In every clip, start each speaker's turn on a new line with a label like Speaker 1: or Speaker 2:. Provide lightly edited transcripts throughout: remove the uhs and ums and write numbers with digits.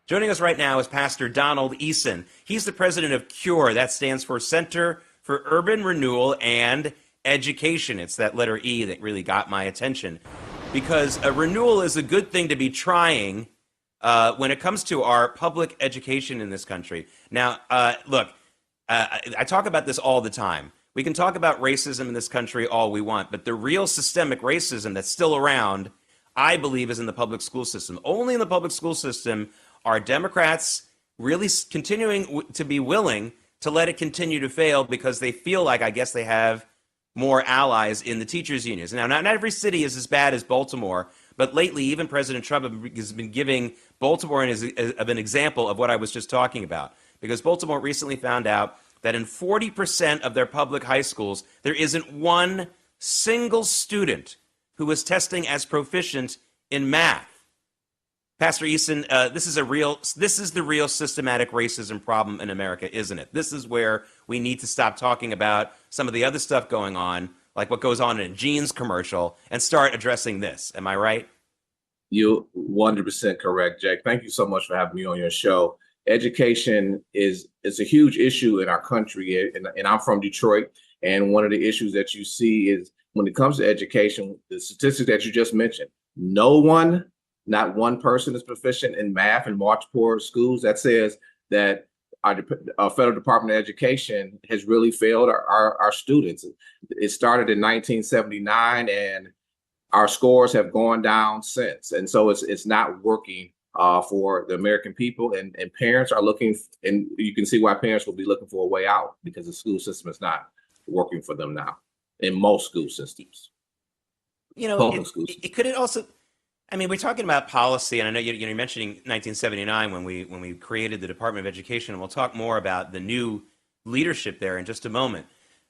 Speaker 1: Joining us right now is Pastor Donald Eason. He's the president of CURE. That stands for Center for Urban Renewal and Education. It's that letter E that really got my attention, because a renewal is a good thing to be trying when it comes to our public education in this country. Now, look, I talk about this all the time. We can talk about racism in this country all we want, but the real systemic racism that's still around, I believe, is in the public school system. Only in the public school system are Democrats really continuing to be willing to let it continue to fail, because they feel like, I guess, they have more allies in the teachers' unions. Now, not every city is as bad as Baltimore, but lately, even President Trump has been giving Baltimore as an example of what I was just talking about, because Baltimore recently found out that in 40% of their public high schools, there isn't one single student who is testing as proficient in math. Pastor Eason, this is the real systematic racism problem in America, isn't it? This is where we need to stop talking about some of the other stuff going on, like what goes on in a jeans commercial, and start addressing this. Am I right?
Speaker 2: You're 100% correct, Jake. Thank you so much for having me on your show. Education is a huge issue in our country, and I'm from Detroit. And one of the issues that you see is when it comes to education, the statistics that you just mentioned, not one person is proficient in math in Marchport schools. That says that our federal Department of Education has really failed our students. It started in 1979, and our scores have gone down since. And so it's not working for the American people, and parents are looking, and you can see why parents will be looking for a way out, because the school system is not working for them now in most school systems.
Speaker 1: You know, could it also, I mean, we're talking about policy, and I know you're mentioning 1979 when we created the Department of Education, and we'll talk more about the new leadership there in just a moment.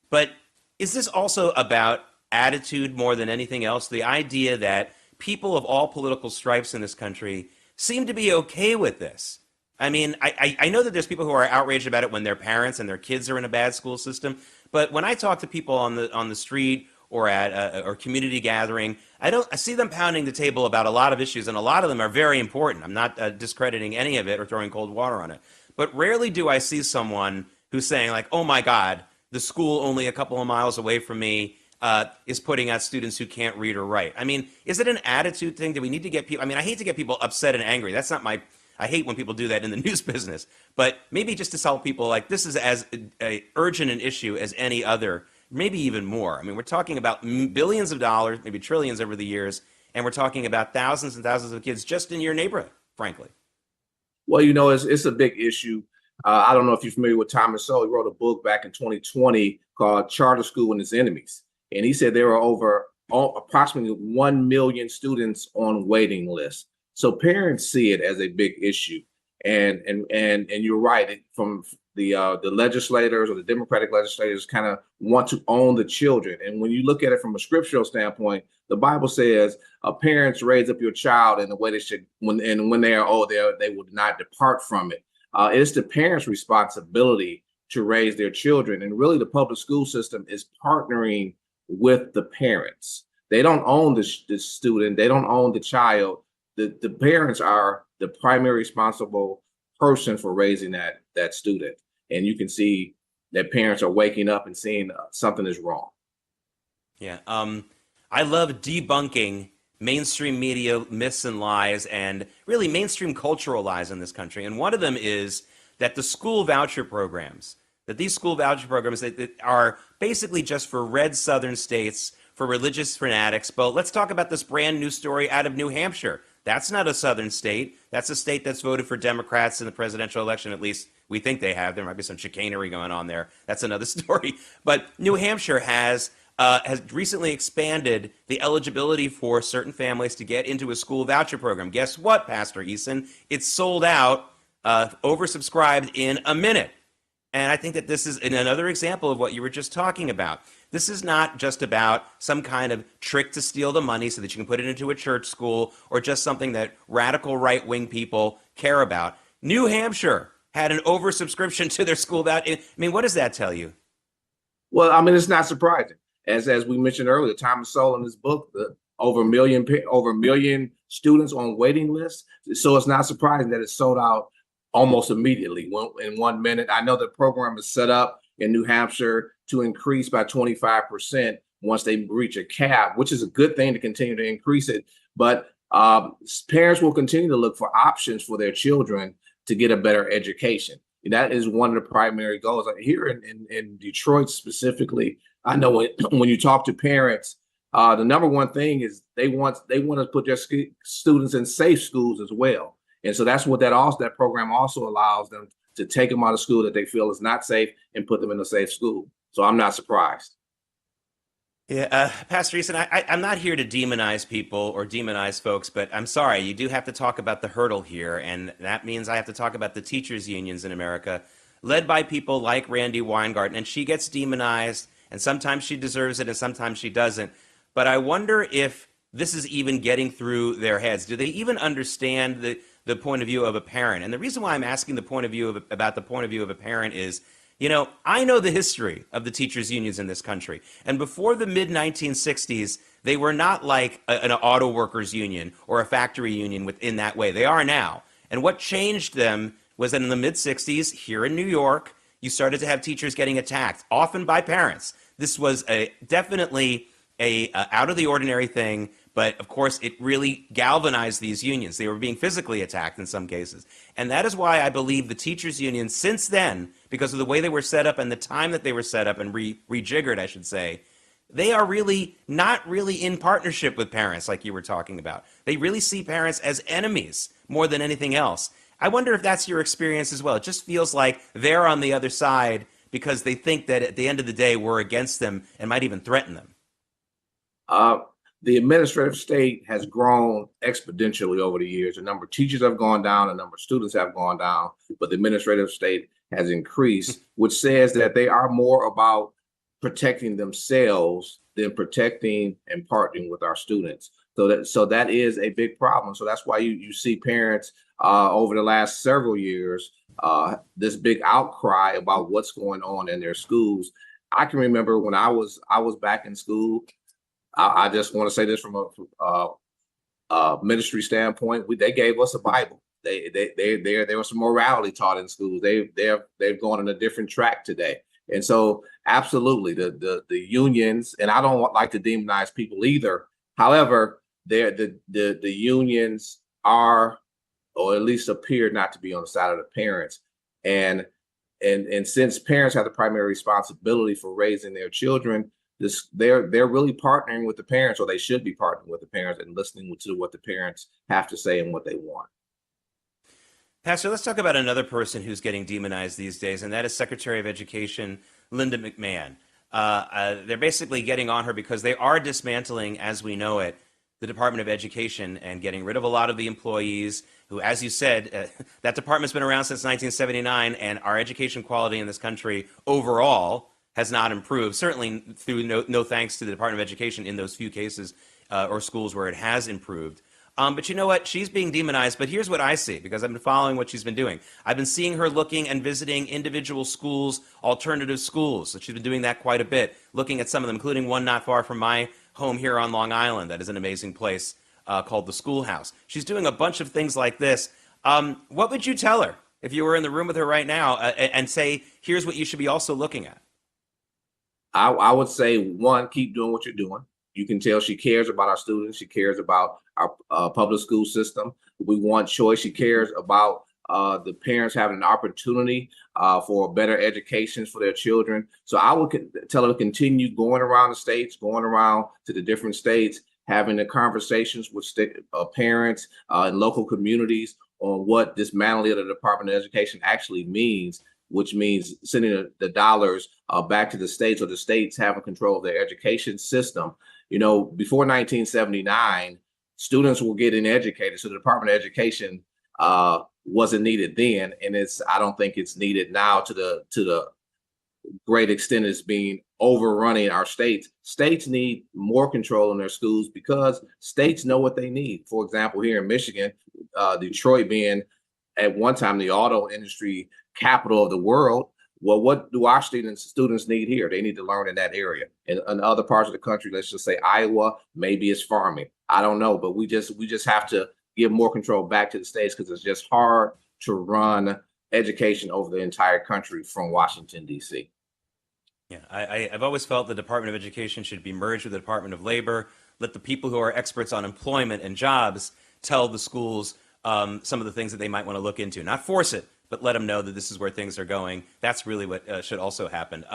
Speaker 1: But is this also about attitude more than anything else? The idea that people of all political stripes in this country seem to be okay with this. I mean, I know that there's people who are outraged about it when their parents and their kids are in a bad school system, but when I talk to people on the street or at a community gathering, I see them pounding the table about a lot of issues, and a lot of them are very important. I'm not discrediting any of it or throwing cold water on it, but rarely do I see someone who's saying, like, oh my God, the school only a couple of miles away from me is putting out students who can't read or write. I mean, is it an attitude thing? Do we need to get people? I mean, I hate to get people upset and angry. That's not my. I hate when people do that in the news business. But maybe just to tell people, like, this is as urgent an issue as any other, maybe even more. I mean, we're talking about billions of dollars, maybe trillions over the years, and we're talking about thousands and thousands of kids just in your neighborhood, frankly.
Speaker 2: Well, it's a big issue. I don't know if you're familiar with Thomas Sowell. He wrote a book back in 2020 called Charter School and Its Enemies. And he said there are approximately 1 million students on waiting lists. So parents see it as a big issue. And you're right. From the legislators or the Democratic legislators kind of want to own the children. And when you look at it from a scriptural standpoint, the Bible says parents raise up your child in the way they should, when they are old, they will not depart from it. It's the parents' responsibility to raise their children. And really, the public school system is partnering with the parents. They don't own the student. They don't own the child. The parents are the primary responsible person for raising that student. And you can see that parents are waking up and seeing something is wrong.
Speaker 1: Yeah. I love debunking mainstream media myths and lies, and really mainstream cultural lies in this country. And one of them is that these school voucher programs that are basically just for red southern states, for religious fanatics. But let's talk about this brand new story out of New Hampshire. That's not a southern state. That's a state that's voted for Democrats in the presidential election. At least we think they have. There might be some chicanery going on there. That's another story. But New Hampshire has recently expanded the eligibility for certain families to get into a school voucher program. Guess what, Pastor Eason? It's sold out, oversubscribed in a minute. And I think that this is another example of what you were just talking about. This is not just about some kind of trick to steal the money so that you can put it into a church school, or just something that radical right-wing people care about. New Hampshire had an oversubscription to their school voucher. I mean, what does that tell you?
Speaker 2: Well, I mean, it's not surprising. As we mentioned earlier, Thomas Sowell in his book, over a million students on waiting lists. So it's not surprising that it sold out almost immediately in 1 minute. I know the program is set up in New Hampshire to increase by 25% once they reach a cap, which is a good thing to continue to increase it. But parents will continue to look for options for their children to get a better education. That is one of the primary goals. Here in Detroit specifically, I know when you talk to parents, the number one thing is they want to put their students in safe schools as well. And so that's what that program also allows them to take them out of school that they feel is not safe and put them in a safe school. So I'm not surprised.
Speaker 1: Yeah, Pastor Eason, I'm not here to demonize people or demonize folks, but I'm sorry, you do have to talk about the hurdle here, and that means I have to talk about the teachers' unions in America, led by people like Randi Weingarten, and she gets demonized, and sometimes she deserves it, and sometimes she doesn't. But I wonder if this is even getting through their heads. Do they even understand the point of view of a parent? And the reason why I'm asking about the point of view of a parent is, I know the history of the teachers' unions in this country. And before the mid-1960s, they were not like an auto workers union or a factory union within that way. They are now. And what changed them was that in the mid-60s, here in New York, you started to have teachers getting attacked, often by parents. This was definitely a out of the ordinary thing, but of course it really galvanized these unions. They were being physically attacked in some cases. And that is why I believe the teachers unions since then, because of the way they were set up and the time that they were set up and rejiggered, I should say, they are really not really in partnership with parents like you were talking about. They really see parents as enemies more than anything else. I wonder if that's your experience as well. It just feels like they're on the other side because they think that at the end of the day we're against them and might even threaten them.
Speaker 2: The administrative state has grown exponentially over the years. The number of teachers have gone down, the number of students have gone down, but the administrative state has increased, which says that they are more about protecting themselves than protecting and partnering with our students. So that is a big problem. So that's why you see parents over the last several years, this big outcry about what's going on in their schools. I can remember when I was back in school. I just want to say this from a ministry standpoint. They gave us a Bible. There was some morality taught in schools. They've gone on a different track today. And so absolutely the unions, and I don't like to demonize people either. However, the unions are, or at least appear not to be, on the side of the parents. And since parents have the primary responsibility for raising their children, they're really partnering with the parents, or they should be partnering with the parents and listening to what the parents have to say and what they want.
Speaker 1: Pastor, let's talk about another person who's getting demonized these days, and that is Secretary of Education Linda McMahon. They're basically getting on her because they are dismantling, as we know it, the Department of Education and getting rid of a lot of the employees who, as you said, that department's been around since 1979, and our education quality in this country overall has not improved, certainly through no thanks to the Department of Education in those few cases or schools where it has improved. But you know what? She's being demonized, but here's what I see, because I've been following what she's been doing. I've been seeing her looking and visiting individual schools, alternative schools. So she's been doing that quite a bit, looking at some of them, including one not far from my home here on Long Island that is an amazing place called the Schoolhouse. She's doing a bunch of things like this. What would you tell her if you were in the room with her right now and say, here's what you should be also looking at?
Speaker 2: I would say, one, keep doing what you're doing. You can tell she cares about our students. She cares about our public school system. We want choice. She cares about the parents having an opportunity for better educations for their children. So I would tell her to continue going around the states, going around to the different states, having the conversations with parents and local communities on what dismantling of the Department of Education actually means, which means sending the dollars back to the states, or the states having control of their education system. Before 1979, students were getting educated, so the Department of Education wasn't needed then, and I don't think it's needed now to the great extent it's being overrunning our states. States need more control in their schools because states know what they need. For example, here in Michigan, Detroit being at one time the auto industry capital of the world, well, what do our students need here? They need to learn in that area. In other parts of the country, let's just say Iowa, maybe it's farming. I don't know, but we just have to give more control back to the states because it's just hard to run education over the entire country from Washington, D.C.
Speaker 1: Yeah, I've always felt the Department of Education should be merged with the Department of Labor. Let the people who are experts on employment and jobs tell the schools some of the things that they might want to look into. Not force it, but let them know that this is where things are going. That's really what should also happen.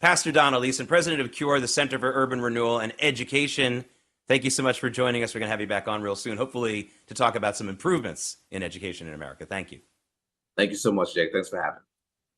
Speaker 1: Pastor Donald Eason, president of CURE, the Center for Urban Renewal and Education, thank you so much for joining us. We're going to have you back on real soon, hopefully to talk about some improvements in education in America. Thank you.
Speaker 2: Thank you so much, Jake. Thanks for having me.